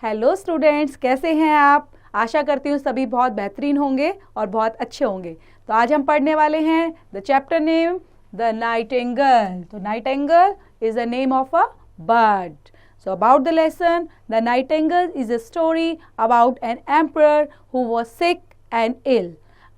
Hello students, कैसे हैं आप? आशा करती हूँ सभी बहुत बेहतरीन होंगे और बहुत अच्छे होंगे। तो आज हम पढ़ने वाले हैं the chapter name the nightingale. तो nightingale is the name of a bird. So about the lesson, the Nightingale is a story about an emperor who was sick and ill,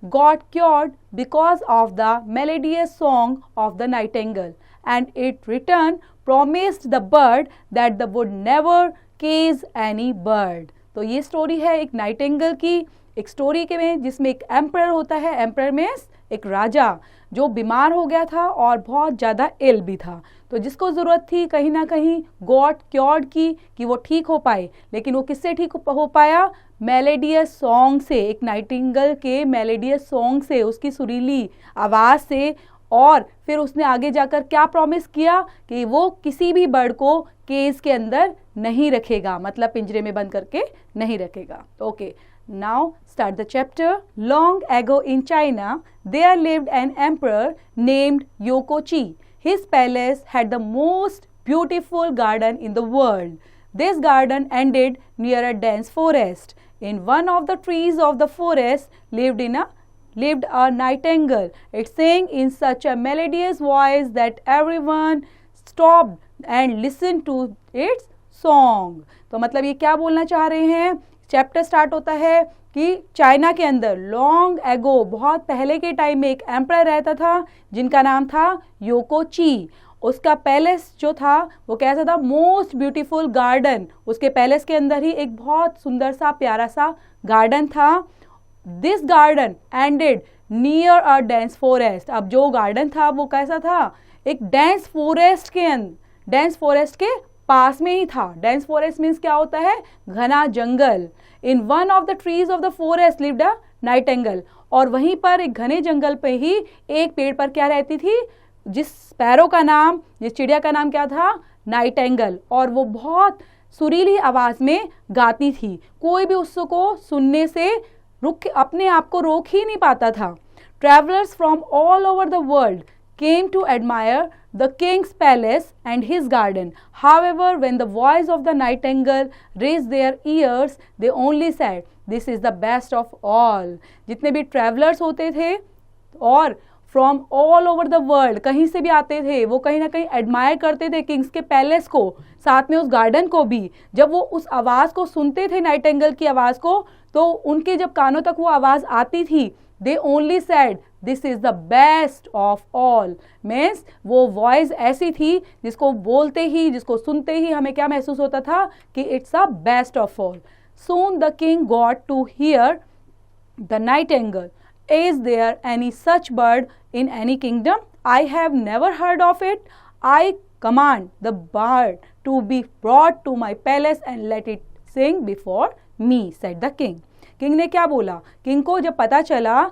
got cured because of the melodious song of the nightingale, and it return promised the bird that they would never cage any bird. तो ये story है एक Nightingale की, एक story के में जिसमें एक एम्परर होता है. एम्परर मीन्स एक राजा जो बीमार हो गया था और बहुत ज़्यादा इल भी था. तो जिसको ज़रूरत थी कहीं ना कहीं गॉट क्योर्ड की कि वो ठीक हो पाए. लेकिन वो किससे ठीक हो पाया? मेलेडियस सॉन्ग से, एक नाइटिंगेल के मेलेडियस सॉन्ग से, उसकी सुरीली आवाज़ से. और फिर उसने आगे जाकर क्या प्रॉमिस किया कि वो किसी भी बर्ड को केज के अंदर नहीं रखेगा, मतलब पिंजरे में बंद करके नहीं रखेगा. Okay, now start the chapter. Long ago in China, there lived an emperor named Yokochi. His palace had the most beautiful garden in the world. This garden ended near a dense forest. In one of the trees of the forest lived a nightingale. It sang in such a melodious voice that everyone stopped and listened to its song. तो मतलब ये क्या बोलना चाह रहे हैं? Chapter start होता है कि चाइना के अंदर लॉन्ग एगो, बहुत पहले के टाइम में एक एम्परर रहता था जिनका नाम था योकोची. उसका पैलेस जो था वो कैसा था? Most beautiful garden. उसके पैलेस के अंदर ही एक बहुत सुंदर सा प्यारा सा गार्डन था. This garden ended near a dense forest. अब जो गार्डन था वो कैसा था? एक डेंस फॉरेस्ट के पास में ही था. डेंस फॉरेस्ट मीन्स क्या होता है? घना जंगल. In one of the trees of the forest lived a nightingale. और वहीं पर एक घने जंगल पे ही एक पेड़ पर क्या रहती थी? जिस चिड़िया का नाम क्या था? नाइटिंगेल. और वो बहुत सुरीली आवाज में गाती थी. कोई भी उसको सुनने से अपने आप को रोक ही नहीं पाता था. Travellers from all over the world came to admire the king's palace and his garden. However, when the voice of the nightingale raised their ears, they only said, "This is the best of all." जितने भी travellers होते थे और from all over the world, कहीं से भी आते थे, वो कहीं ना कहीं एडमायर करते थे किंग्स के पैलेस को, साथ में उस गार्डन को भी. जब वो उस आवाज़ को सुनते थे, नाइटिंगेल की आवाज़ को, तो उनके जब कानों तक वो आवाज़ आती थी, they only said this is the best of all. Means वो वॉइस ऐसी थी जिसको बोलते ही, जिसको सुनते ही हमें क्या महसूस होता था कि it's the best of all. Soon the king got to hear the nightingale. Is there any such bird in any kingdom? I have never heard of it. I command the bird to be brought to my palace and let it sing before me, said the king. King ने क्या बोला? King को जब पता चला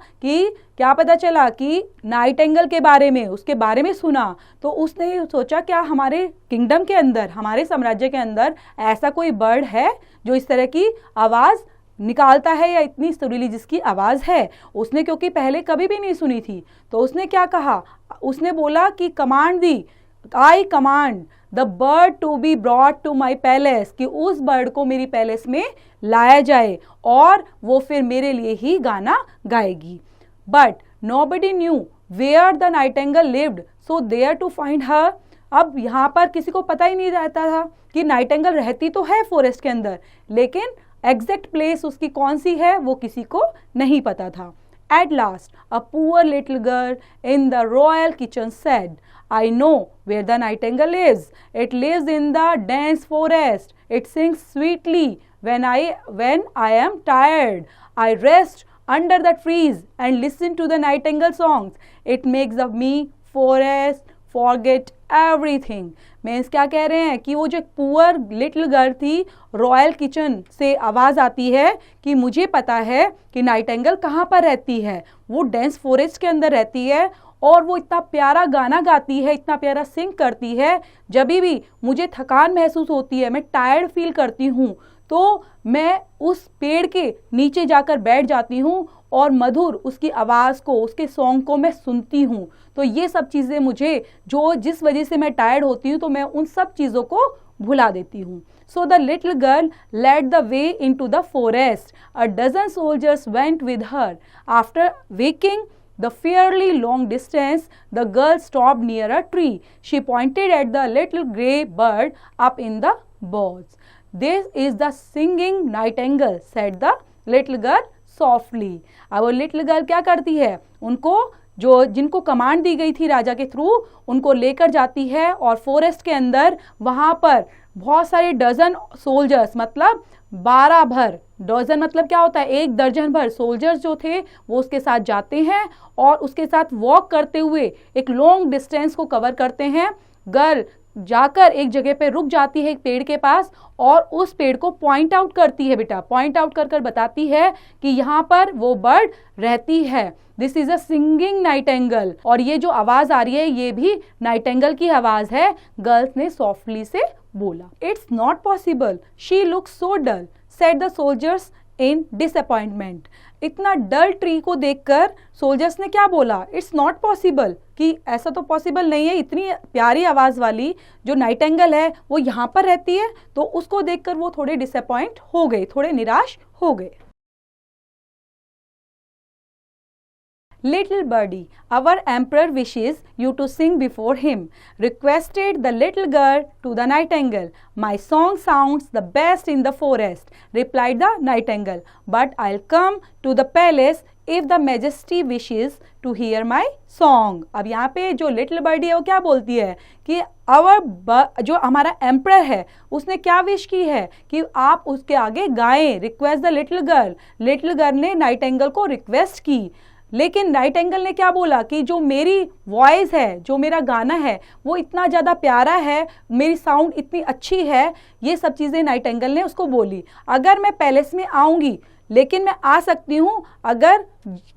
कि Nightingale के बारे में, उसके बारे में सुना, तो उसने सोचा क्या हमारे किंगडम के अंदर, हमारे साम्राज्य के अंदर ऐसा कोई बर्ड है जो इस तरह की आवाज़ निकालता है या इतनी सुरीली जिसकी आवाज़ है. उसने क्योंकि पहले कभी भी नहीं सुनी थी, तो उसने क्या कहा? उसने बोला कि कमांड दी, I command the bird to be brought to my palace, कि उस बर्ड को मेरी पैलेस में लाया जाए और वो फिर मेरे लिए ही गाना गाएगी. But nobody knew where the nightingale lived, so there to find her. अब यहाँ पर किसी को पता ही नहीं रहता था कि नाइटिंगेल रहती तो है फॉरेस्ट के अंदर, लेकिन एग्जैक्ट प्लेस उसकी कौन सी है वो किसी को नहीं पता था. At last, a poor little girl in the royal kitchen said, "I know where the nightingale is. It lives in the dense forest. It sings sweetly when I am tired. I rest under the trees and listen to the nightingale songs. It makes of me forest forget everything." Means क्या कह रहे हैं कि वो जो poor little girl थी, royal kitchen से आवाज़ आती है कि मुझे पता है कि नाइटिंगेल कहाँ पर रहती है. वो डेंस फॉरेस्ट के अंदर रहती है और वो इतना प्यारा गाना गाती है, इतना प्यारा सिंग करती है. जब भी मुझे थकान महसूस होती है, मैं टायर्ड फील करती हूँ, तो मैं उस पेड़ के नीचे जाकर बैठ जाती हूँ और मधुर उसकी आवाज़ को, उसके सॉन्ग को मैं सुनती हूँ. तो ये सब चीज़ें मुझे, जिस वजह से मैं टायर्ड होती हूँ, तो मैं उन सब चीज़ों को भुला देती हूँ. So the little girl led the way into the forest. A dozen soldiers went with her. After walking the fairly long distance, the girl stopped near a tree. She pointed at the little grey bird up in the boughs. This is the singing nightingale, said the little girl softly. अब वो little girl क्या करती है, उनको जिनको command दी गई थी राजा के थ्रू, उनको लेकर जाती है और फॉरेस्ट के अंदर वहाँ पर बहुत सारे डजन सोल्जर्स, मतलब 12 भर, डजन मतलब क्या होता है, 1 दर्जन भर सोल्जर्स जो थे वो उसके साथ जाते हैं और उसके साथ वॉक करते हुए एक लॉन्ग डिस्टेंस को कवर करते हैं. गर्ल जाकर एक जगह पे रुक जाती है एक पेड़ के पास और उस पेड़ को पॉइंट आउट करती है, बेटा पॉइंट आउट कर बताती है कि यहाँ पर वो बर्ड रहती है. This is a singing Nightingale. और ये जो आवाज आ रही है ये भी नाइटेंगल की आवाज है, गर्ल्स ने सॉफ्टली से बोला. It's not possible, she looks so dull, said the soldiers in disappointment. इतना डल ट्री को देखकर सोल्जर्स ने क्या बोला, इट्स नॉट पॉसिबल, कि ऐसा तो पॉसिबल नहीं है, इतनी प्यारी आवाज वाली जो नाइटेंगल है वो यहाँ पर रहती है. तो उसको देखकर वो थोड़े डिसअपॉइंट हो गए, थोड़े निराश हो गए. Little birdie, our emperor wishes you to sing before him, requested the little girl to the nightingale. My song sounds the best in the forest, replied the nightingale, but I'll come to the palace if the majesty wishes to hear my song. अब यहाँ पे जो little birdie है वो क्या बोलती है कि जो हमारा एम्परर है उसने क्या विश की है कि आप उसके आगे गाएं. Request the little girl, little girl ने नाइटेंगल को रिक्वेस्ट की. लेकिन नाइटेंगल ने क्या बोला कि जो मेरी वॉइस है, जो मेरा गाना है वो इतना ज़्यादा प्यारा है, मेरी साउंड इतनी अच्छी है, ये सब चीज़ें नाइटेंगल ने उसको बोली. अगर मैं पैलेस में आऊँगी, लेकिन मैं आ सकती हूँ अगर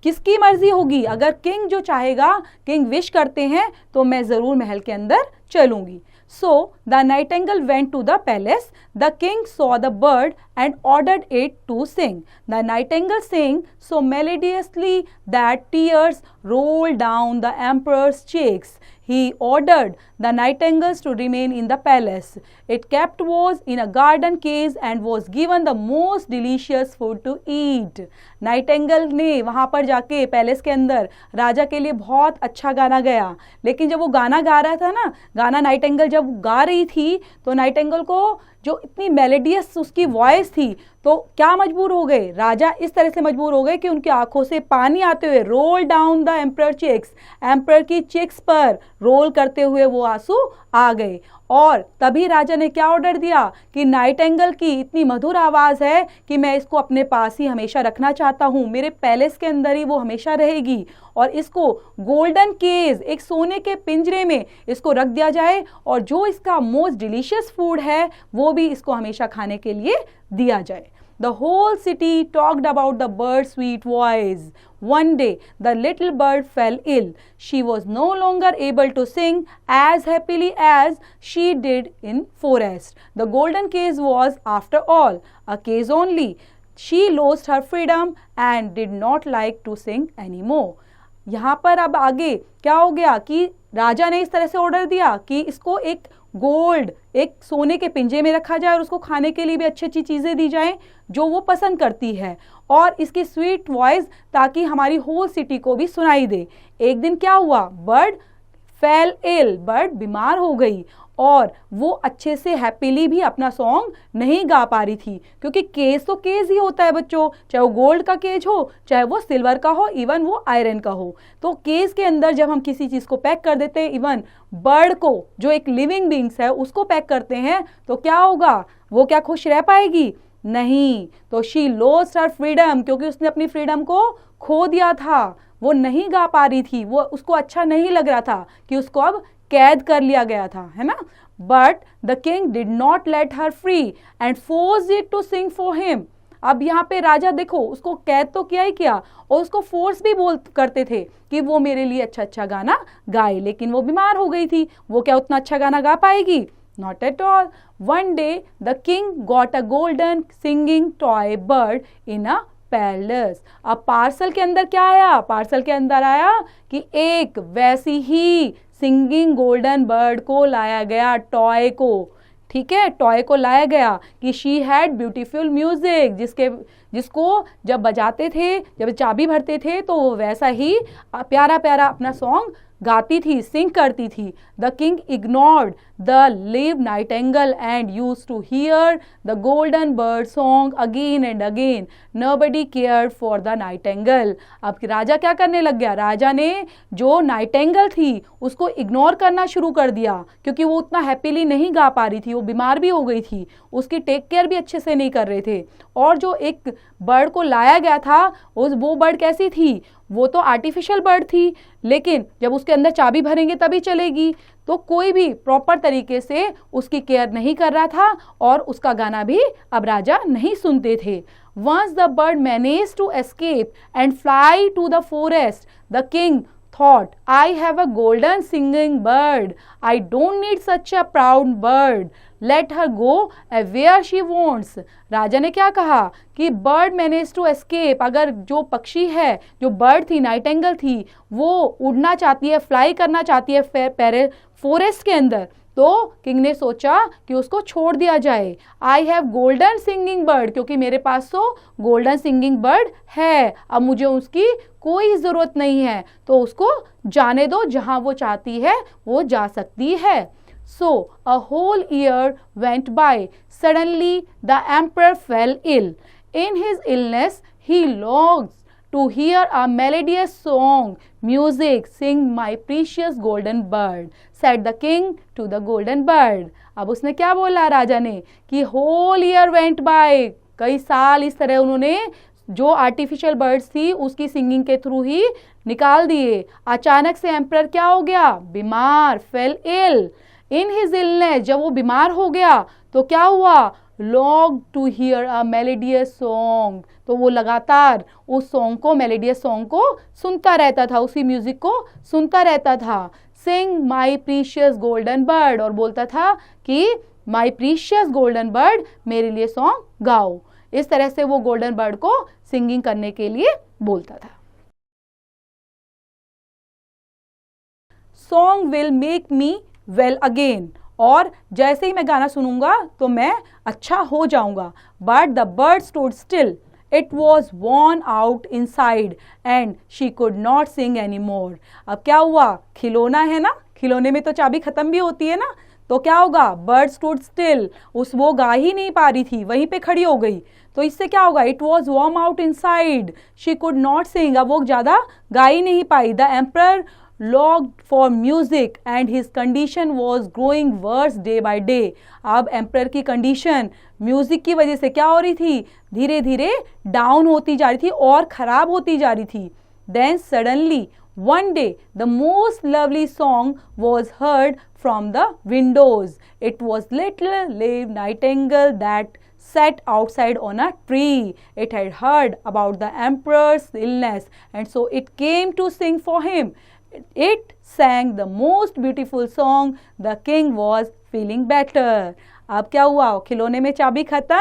किसकी मर्जी होगी, अगर किंग जो चाहेगा, किंग विश करते हैं तो मैं ज़रूर महल के अंदर चलूँगी. So the nightingale went to the palace. The king saw the bird and ordered it to sing. The nightingale sang so melodiously that tears rolled down the emperor's cheeks. He ordered the nightingales to remain in the palace. It kept watch in a garden cage and was given the most delicious food to eat. Nightingale ने वहाँ पर जाके palace के अंदर राजा के लिए बहुत अच्छा गाना गाया. लेकिन जब वो गाना गा रहा था ना, गाना नाइटेंगल जब गा रही थी तो नाइटेंगल को जो इतनी मेलोडियस उसकी वॉइस थी तो क्या मजबूर हो गए, राजा इस तरह से मजबूर हो गए कि उनकी आंखों से पानी आते हुए roll down the emperor cheeks, emperor की चिक्स पर रोल करते हुए वो आंसू आ गए. और तभी राजा ने क्या ऑर्डर दिया कि नाइटेंगल की इतनी मधुर आवाज़ है कि मैं इसको अपने पास ही हमेशा रखना चाहता हूँ, मेरे पैलेस के अंदर ही वो हमेशा रहेगी और इसको गोल्डन केज, एक सोने के पिंजरे में इसको रख दिया जाए और जो इसका मोस्ट डिलीशियस फूड है वो भी इसको हमेशा खाने के लिए दिया जाए. The whole city talked about the bird's sweet voice. One day, the little bird fell ill. She was no longer able to sing as happily as she did in forest. The golden cage was, after all, a cage only. She lost her freedom and did not like to sing anymore. यहाँ पर अब आगे क्या हो गया कि राजा ने इस तरह से ऑर्डर दिया कि इसको एक गोल्ड, एक सोने के पिंजे में रखा जाए और उसको खाने के लिए भी अच्छी अच्छी चीज़ें दी जाएं जो वो पसंद करती है और इसकी स्वीट वॉइस ताकि हमारी होल सिटी को भी सुनाई दे. एक दिन क्या हुआ, बर्ड फेल इल, बर्ड बीमार हो गई और वो अच्छे से हैप्पीली भी अपना सॉन्ग नहीं गा पा रही थी क्योंकि केज तो केज ही होता है बच्चों, चाहे वो गोल्ड का केज हो, चाहे वो सिल्वर का हो, इवन वो आयरन का हो. तो केज के अंदर जब हम किसी चीज़ को पैक कर देते हैं, इवन बर्ड को जो एक लिविंग बींग्स है उसको पैक करते हैं, तो क्या होगा, वो क्या खुश रह पाएगी? नहीं. तो शी लॉस्ट हर फ्रीडम, क्योंकि उसने अपनी फ्रीडम को खो दिया था, वो नहीं गा पा रही थी, वो उसको अच्छा नहीं लग रहा था कि उसको अब कैद कर लिया गया था, है ना. But the king did not let her free and force it to sing for him. अब यहाँ पे राजा देखो उसको कैद तो किया ही किया और उसको फोर्स भी करते थे कि वो मेरे लिए अच्छा अच्छा गाना गाए, लेकिन वो बीमार हो गई थी, वो क्या उतना अच्छा गाना गा पाएगी? Not at all. One day the king got a golden singing toy bird in a palace. अब पार्सल के अंदर क्या आया? पार्सल के अंदर आया कि एक वैसी ही सिंगिंग गोल्डन बर्ड को लाया गया, टॉय को. ठीक है, टॉय को लाया गया कि शी हैड ब्यूटीफुल म्यूजिक, जिसको जब बजाते थे, जब चाबी भरते थे तो वो वैसा ही प्यारा प्यारा अपना सॉन्ग गाती थी, सिंग करती थी. The king ignored the live nightingale and used to hear the golden bird song again and again. Nobody cared for the nightingale. अब राजा क्या करने लग गया, राजा ने जो नाइटेंगल थी उसको इग्नोर करना शुरू कर दिया, क्योंकि वो उतना हैप्पीली नहीं गा पा रही थी, वो बीमार भी हो गई थी, उसकी टेक केयर भी अच्छे से नहीं कर रहे थे. और जो एक बर्ड को लाया गया था वो बर्ड कैसी थी, वो तो आर्टिफिशियल बर्ड थी, लेकिन जब उसके अंदर चाबी भरेंगे तभी चलेगी. तो कोई भी प्रॉपर तरीके से उसकी केयर नहीं कर रहा था और उसका गाना भी अब राजा नहीं सुनते थे. Once the bird managed to escape and fly to the forest, the king thought, I have a golden singing bird. I don't need such a proud bird. Let her go where she wants. राजा ने क्या कहा कि bird manage to escape, अगर जो पक्षी है, जो bird थी, नाइटेंगल थी, वो उड़ना चाहती है, फ्लाई करना चाहती है फॉरेस्ट के अंदर, तो किंग ने सोचा कि उसको छोड़ दिया जाए. I have golden singing bird, क्योंकि मेरे पास तो गोल्डन सिंगिंग बर्ड है, अब मुझे उसकी कोई ज़रूरत नहीं है, तो उसको जाने दो, जहाँ वो चाहती है वो जा सकती है. So a whole year went by. Suddenly the emperor fell ill. In his illness he longed to hear a melodious song. Music, sing my precious golden bird, said the king to the golden bird. अब उसने क्या बोला राजा ने कि whole year went by, कई साल इस तरह उन्होंने जो आर्टिफिशियल बर्ड्स थी उसकी सिंगिंग के थ्रू ही निकाल दिए. अचानक से एम्परर क्या हो गया, बीमार, fell ill. In his illness, जब वो बीमार हो गया तो क्या हुआ, long to hear a melodious song, तो वो लगातार उस सॉन्ग को, मेलोडियस सॉन्ग को सुनता रहता था, उसी म्यूजिक को सुनता रहता था. सिंग माई प्रीशियस गोल्डन बर्ड, और बोलता था कि माई प्रीशियस गोल्डन बर्ड, मेरे लिए सॉन्ग गाओ. इस तरह से वो गोल्डन बर्ड को सिंगिंग करने के लिए बोलता था. Song will make me well again, और जैसे ही मैं गाना सुनूंगा तो मैं अच्छा हो जाऊंगा. But the bird stood still, it was worn out inside and she could not Singh any more. अब क्या हुआ, खिलौना है ना, खिलौने में तो चाबी खत्म भी होती है ना, तो क्या होगा, बर्ड स्टूड स्टिल, वो गा ही नहीं पा रही थी, वहीं पे खड़ी हो गई, तो इससे क्या होगा, it was warm out inside, she could not sing, अब वो ज़्यादा गा ही नहीं पाई. The emperor longed for music and his condition was growing worse day by day. अब एम्परर की कंडीशन म्यूजिक की वजह से क्या हो रही थी, धीरे धीरे डाउन होती जा रही थी और खराब होती जा रही थी. Then suddenly one day the most lovely song was heard from the windows. It was little Liv Nightingale that sat outside on a tree. It had heard about the emperor's illness and so it came to sing for him. It sang the most beautiful song. The king was feeling better. अब क्या हुआ, खिलौने में चाबी खत्म,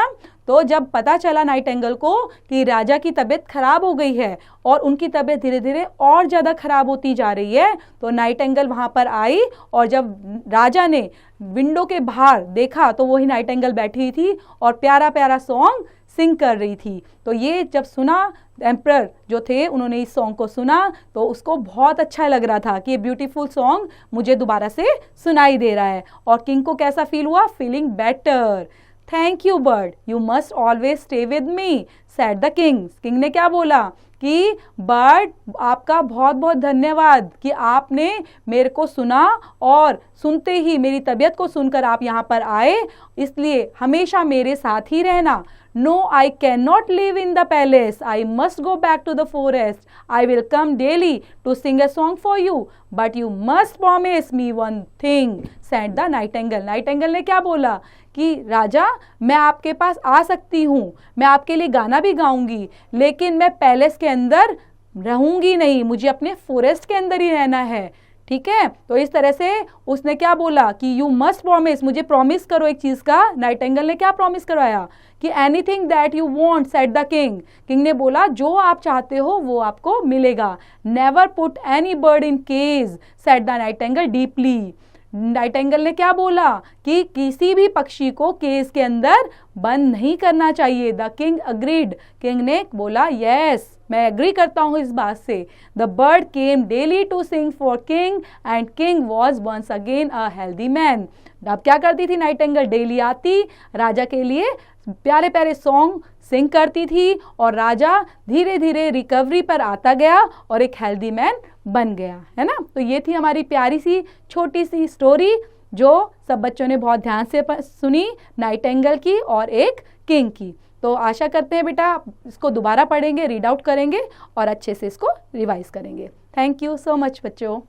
तो जब पता चला नाइटेंगल को कि राजा की तबीयत खराब हो गई है और उनकी तबीयत धीरे धीरे और ज़्यादा खराब होती जा रही है, तो नाइटेंगल वहाँ पर आई और जब राजा ने विंडो के बाहर देखा तो वही नाइटेंगल बैठी थी और प्यारा प्यारा सॉन्ग सिंग कर रही थी. तो ये जब सुना, एम्परर जो थे उन्होंने इस सॉन्ग को सुना तो उसको बहुत अच्छा लग रहा था कि ये ब्यूटीफुल सॉन्ग मुझे दोबारा से सुनाई दे रहा है. और किंग को कैसा फील हुआ, feeling better. Thank you bird, you must always stay with me, said the king. King ने क्या बोला कि बर्ड, आपका बहुत बहुत धन्यवाद कि आपने मेरे को सुना और सुनते ही मेरी तबीयत को सुनकर आप यहाँ पर आए, इसलिए हमेशा मेरे साथ ही रहना. No, I cannot live in the palace. I must go back to the forest. I will come daily to sing a song for you. But you must promise me one thing, said the nightingale. Nightingale ने क्या बोला कि राजा, मैं आपके पास आ सकती हूँ, मैं आपके लिए गाना भी गाऊंगी, लेकिन मैं पैलेस के अंदर रहूंगी नहीं, मुझे अपने फॉरेस्ट के अंदर ही रहना है. ठीक है, तो इस तरह से उसने क्या बोला कि यू मस्ट प्रॉमिस, मुझे प्रॉमिस करो एक चीज़ का. नाइटेंगल ने क्या प्रॉमिस करवाया कि anything that you want, said the king. King ने बोला जो आप चाहते हो वो आपको मिलेगा. Never put any bird in cage, said the nightingale deeply. Nightingale ने क्या बोला कि किसी भी पक्षी को केज के अंदर बंद नहीं करना चाहिए। द किंग अग्रीड, किंग ने बोला यस मैं एग्री करता हूं इस बात से। The bird came daily to sing for king and king was once again a healthy man. अब क्या करती थी नाइटिंगेल, डेली आती, राजा के लिए प्यारे प्यारे सॉन्ग सिंग करती थी और राजा धीरे धीरे रिकवरी पर आता गया और एक हेल्दी मैन बन गया, है ना। तो ये थी हमारी प्यारी सी छोटी सी स्टोरी जो सब बच्चों ने बहुत ध्यान से सुनी, नाइटिंगेल की और एक किंग की। तो आशा करते हैं बेटा इसको दोबारा पढ़ेंगे, रीड आउट करेंगे और अच्छे से इसको रिवाइज करेंगे। थैंक यू सो मच बच्चों।